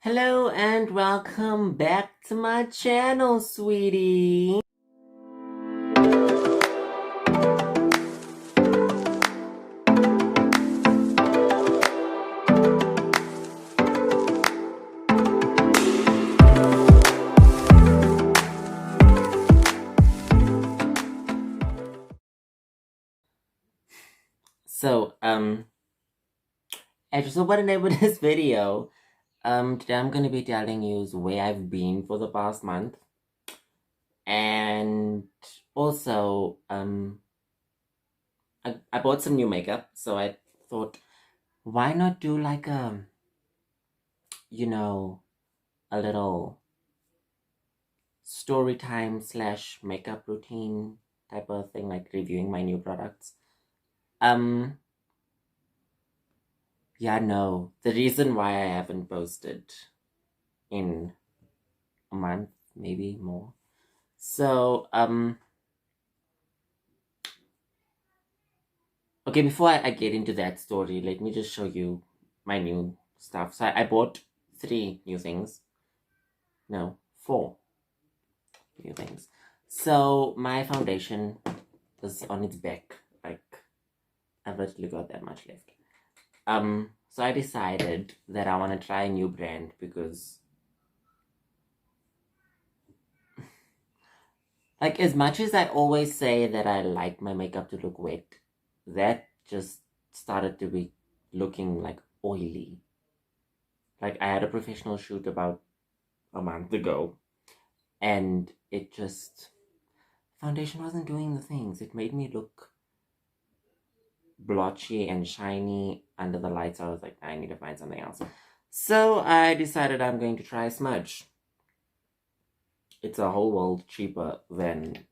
Hello and welcome back to my channel, sweetie. So, as you saw by the name of this video, today I'm going to be telling you where I've been for the past month. And also, I bought some new makeup, so I thought, why not do like a little story time / makeup routine type of thing, like reviewing my new products. Yeah, no. The reason why I haven't posted in a month, maybe more. So, okay, before I get into that story, let me just show you my new stuff. So I bought 3 new things. No, 4 new things. So my foundation is on its back. Like, I've literally got that much left. So I decided that I want to try a new brand because, like, as much as I always say that I like my makeup to look wet, that just started to be looking like oily. Like, I had a professional shoot about a month ago, and it just, foundation wasn't doing the things. It made me look blotchy and shiny under the lights. I was like, I need to find something else. So I decided I'm going to try Smudge. It's a whole world cheaper than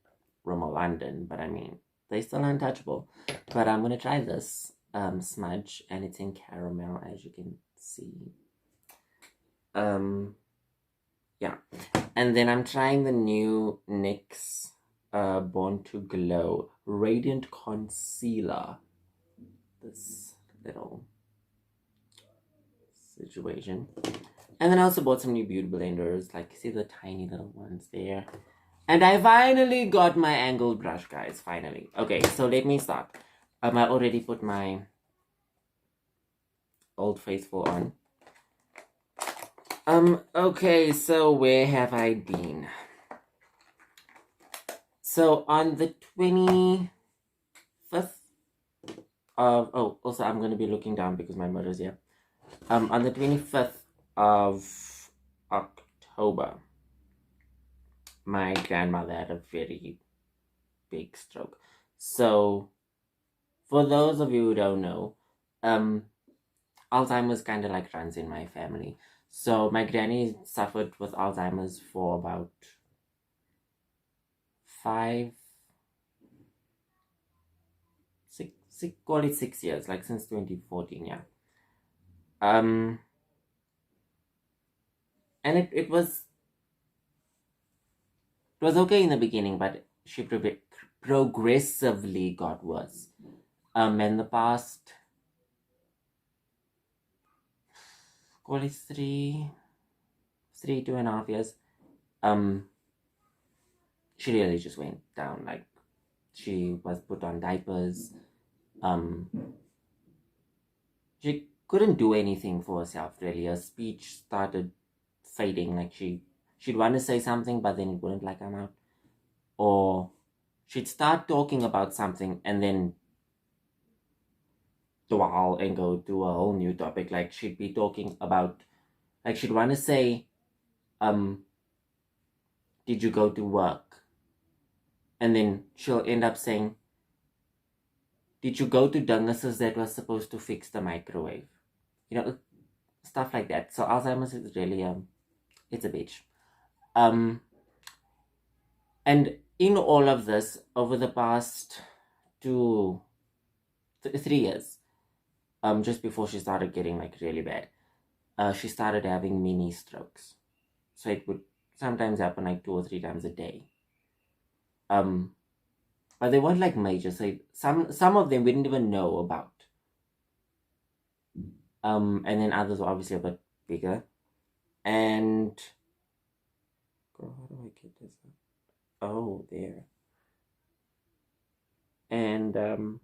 Rimmel London, but I mean, they're still untouchable. But I'm gonna try this Smudge, and it's in caramel, as you can see. Yeah, and then I'm trying the new NYX Born to Glow Radiant Concealer. This little situation. And then I also bought some new beauty blenders, like, see the tiny little ones there. And I finally got my angled brush, guys, finally. Okay, so let me start. I already put my Old Faithful on. Okay, so where have I been? So on the 25th of, oh, also I'm going to be looking down because my mother's here. On the 25th of October, my grandmother had a very big stroke. So, for those of you who don't know, Alzheimer's kind of like runs in my family. So my granny suffered with Alzheimer's for about 6 years, like since 2014, yeah. And it was okay in the beginning, but she progressively got worse. In the past, call it 2.5 years, she really just went down. Like, she was put on diapers. She couldn't do anything for herself, really. Her speech started fading. Like, she'd want to say something, but then it wouldn't like come out. Or she'd start talking about something and then dwell and go to a whole new topic. Like, she'd be talking about, like, she'd want to say, did you go to work? And then she'll end up saying, did you go to Dungas's that was supposed to fix the microwave? Stuff like that. So Alzheimer's is really, it's a bitch. And in all of this, over the past 3 years, just before she started getting like really bad, she started having mini strokes. So it would sometimes happen like 2 or 3 times a day. But they weren't like major. So some of them we didn't even know about. And then others were obviously a bit bigger. And girl, how do I get this up? Oh, there. And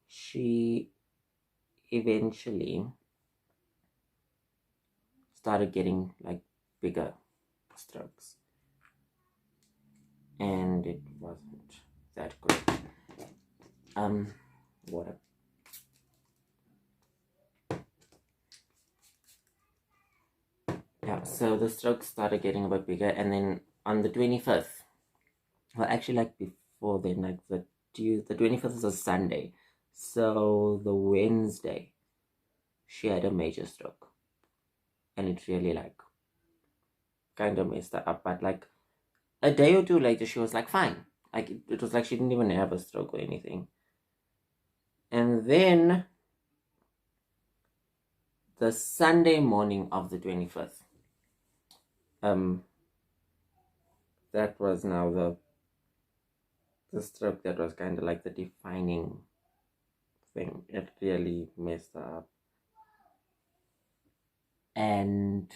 she eventually started getting like bigger strokes, and it wasn't that good. Water. Yeah, so the strokes started getting a bit bigger, and then on the 25th, well, actually, like before then, like the 25th is a Sunday, so the Wednesday, she had a major stroke, and it really like kind of messed her up. But like a day or two later, she was like fine. Like it was like she didn't even have a stroke or anything. And then the Sunday morning of the 25th, um, that was now the stroke that was kind of like the defining thing. It really messed her up. And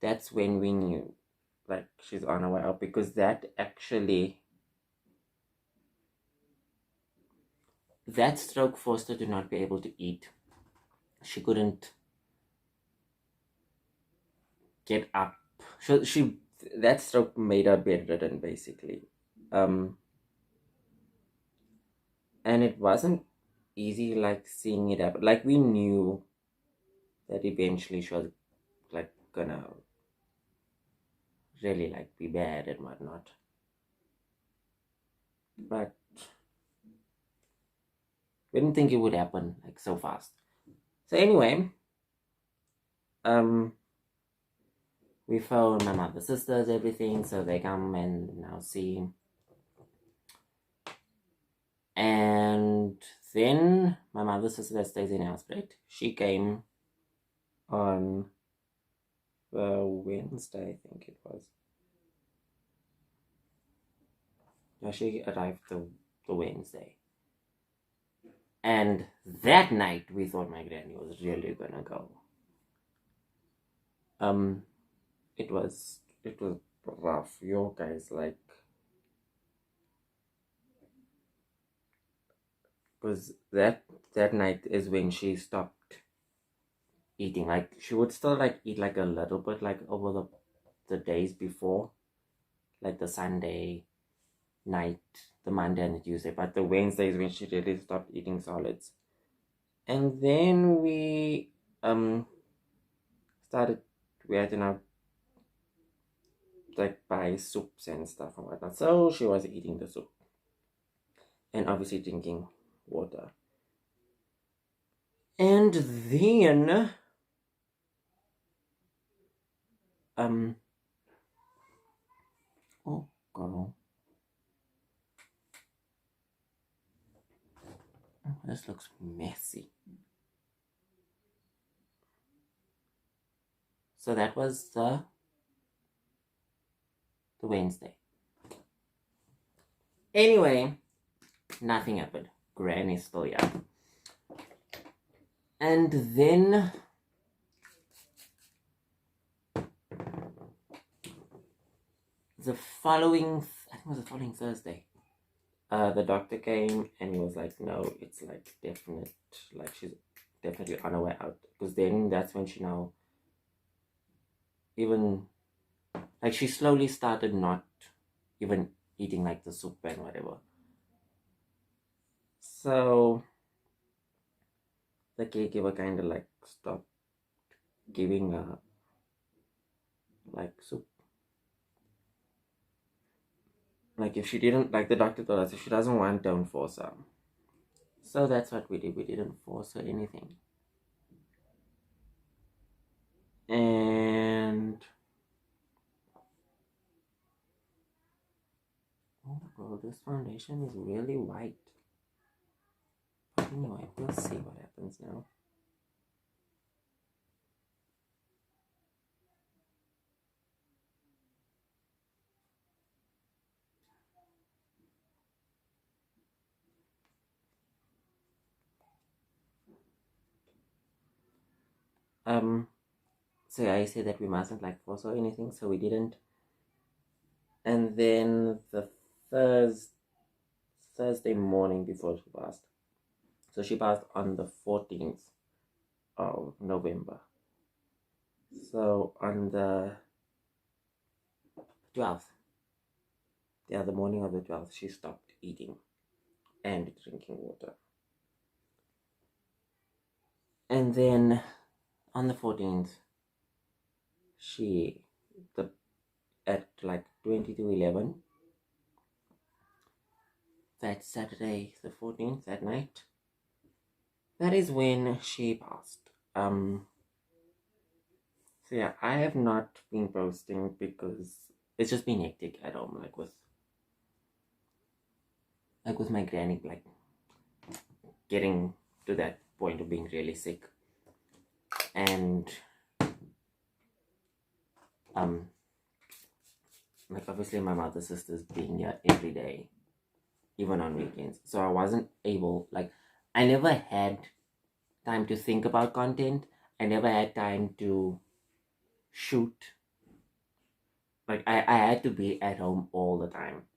that's when we knew like she's on her way out, because that stroke forced her to not be able to eat. She couldn't get up. She that stroke made her bedridden basically. And it wasn't easy like seeing it happen. Like we knew that eventually she was like gonna really like be bad and whatnot. But we didn't think it would happen like so fast. So anyway, we phone my mother's sisters, everything, so they come and now see. And then my mother's sister that stays in Housebread, she came on the Wednesday, I think it was. Yeah, she arrived the Wednesday. And that night we thought my granny was really gonna go. It was rough. Yo guys, like, because that night is when she stopped eating. Like she would still like eat like a little bit like over the days before, like the Sunday night, the Monday and the Tuesday, but the Wednesday is when she really stopped eating solids. And then we started, we had to now like buy soups and stuff and whatnot. So she was eating the soup and obviously drinking water. And then oh girl, this looks messy. So that was the Wednesday. Anyway, nothing happened. Granny's still young. And then the following, I think it was the following Thursday, the doctor came and he was like, no, it's like definite, like she's definitely on her way out. Because then that's when she now, even, like she slowly started not even eating like the soup and whatever. So the caregiver kind of like stopped giving her like soup. Like if she didn't, like the doctor told us, if she doesn't want, don't force her. So that's what we did. We didn't force her anything. And oh bro, this foundation is really white. But anyway, we'll see what happens now. So I said that we mustn't like force or anything, so we didn't. And then the Thursday morning before she passed. So she passed on the 14th of November. So on the 12th, the morning of the 12th, she stopped eating and drinking water. And then on the 14th, at like 20 to 11, that Saturday, the 14th, that night, that is when she passed. So yeah, I have not been posting because it's just been hectic at home, like with my granny, like getting to that point of being really sick, and like obviously my mother's sisters being here every day, even on weekends. So I wasn't able, like, I never had time to think about content. I never had time to shoot. Like I had to be at home all the time.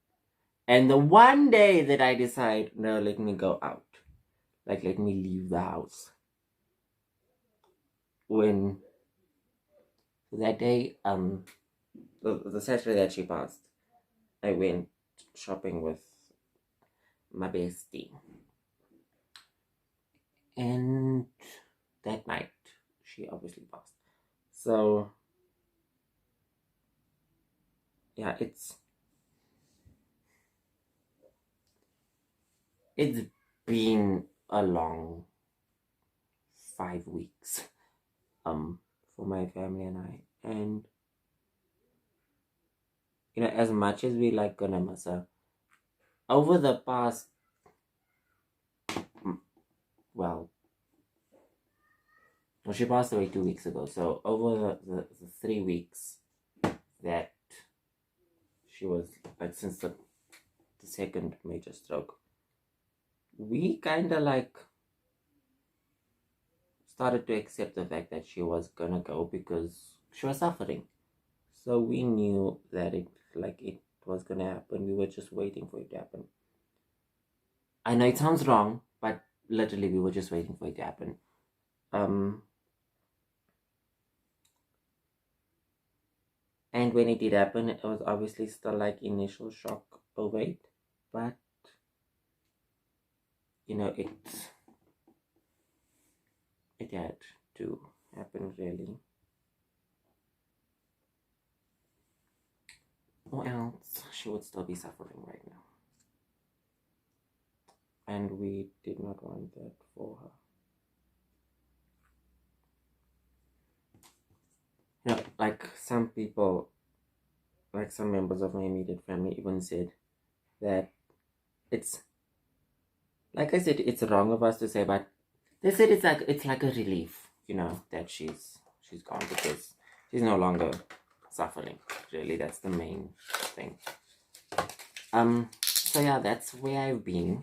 And the one day that I decide, no, let me go out. Like let me leave the house. When that day, the Saturday that she passed, I went shopping with my bestie. And that night she obviously passed. So yeah, it's been a long 5 weeks for my family and I. And as much as we like gonna miss her, over the past, well, she passed away 2 weeks ago. So over the 3 weeks that she was, like, since the second major stroke, we kind of like started to accept the fact that she was gonna go because she was suffering. So we knew that it was gonna happen. We were just waiting for it to happen. I know it sounds wrong, but literally we were just waiting for it to happen. And when it did happen, it was obviously still like initial shock over it, but it had to happen, really. Or else she would still be suffering right now. And we did not want that for her. Like some people, like some members of my immediate family even said that it's, like I said, it's wrong of us to say, but they said it's like a relief, that she's gone because she's no longer suffering. Really, that's the main thing. So yeah, that's where I've been.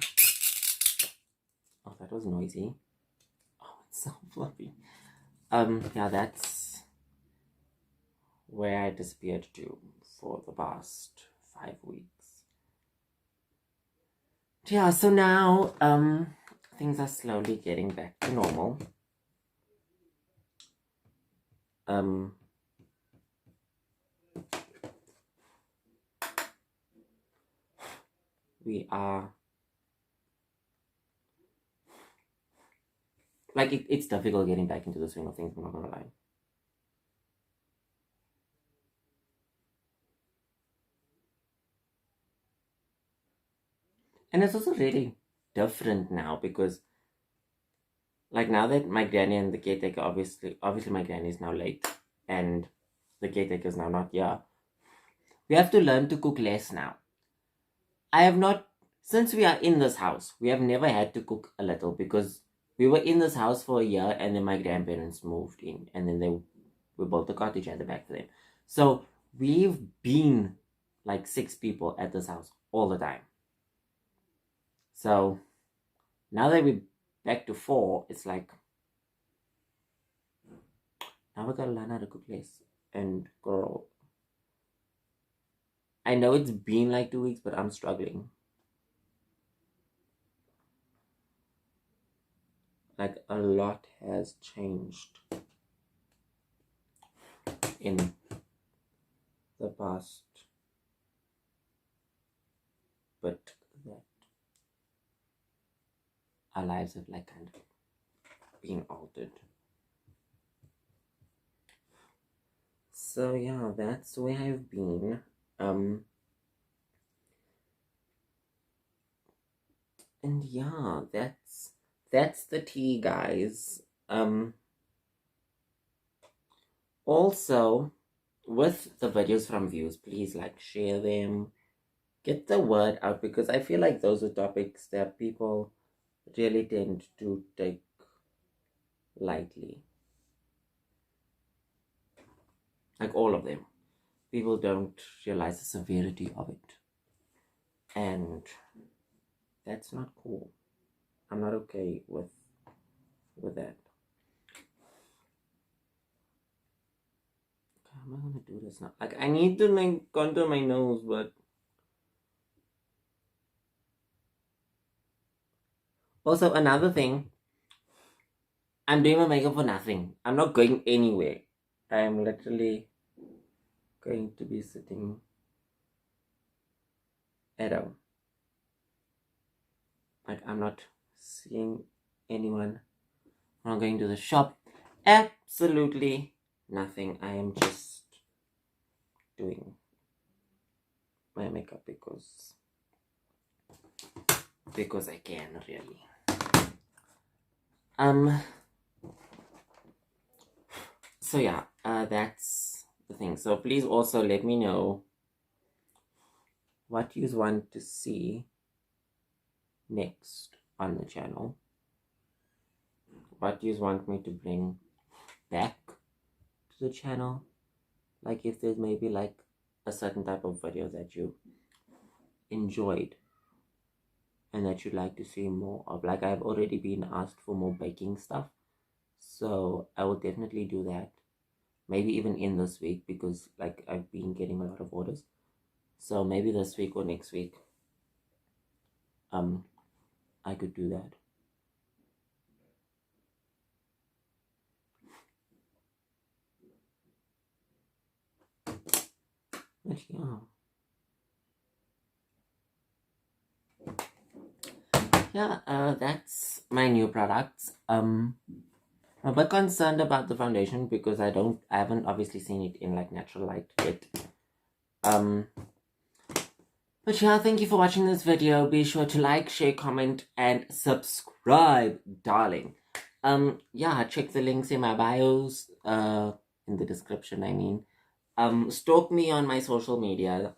Oh, that was noisy. Oh, it's so fluffy. Yeah, that's where I disappeared to for the past 5 weeks. Yeah, so now things are slowly getting back to normal. We are, like, it's difficult getting back into the swing of things, I'm not gonna lie. And it's also really different now because, like, now that my granny and the caretaker, obviously my granny is now late and the caretaker is now not here, we have to learn to cook less now. I have not, since we are in this house, we have never had to cook a little because we were in this house for a year and then my grandparents moved in and then we built a cottage at the back for them. So we've been like 6 people at this house all the time. So now that we're back to 4, it's like, Now we gotta learn how to cook less. And girl, I know it's been like 2 weeks, but I'm struggling. Like, a lot has changed in the past, but that our lives have like kind of been altered. So yeah, that's where I've been. And yeah, that's the tea, guys. Also, with the videos from views, please like share them, get the word out, because I feel like those are topics that people really tend to take lightly. Like all of them. People don't realize the severity of it. And that's not cool. I'm not okay with that. How am I gonna do this now? Like, I need to like contour my nose, but also another thing, I'm doing my makeup for nothing. I'm not going anywhere. I'm literally going to be sitting at home. But I'm not seeing anyone. I'm not going to the shop. Absolutely nothing. I am just doing my makeup because I can, really. So yeah, that's the thing. So please also let me know what you want to see next on the channel. What you want me to bring back to the channel. Like, if there's maybe like a certain type of video that you enjoyed and that you'd like to see more of. Like, I've already been asked for more baking stuff, so I will definitely do that. Maybe even in this week, because like I've been getting a lot of orders. So maybe this week or next week, I could do that. But yeah, that's my new products. I'm a bit concerned about the foundation because I haven't obviously seen it in like natural light yet. But yeah, thank you for watching this video. Be sure to like, share, comment, and subscribe, darling. Yeah, check the links in my bios, in the description, I mean. Stalk me on my social media.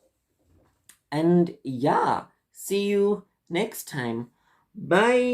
And yeah, see you next time. Bye!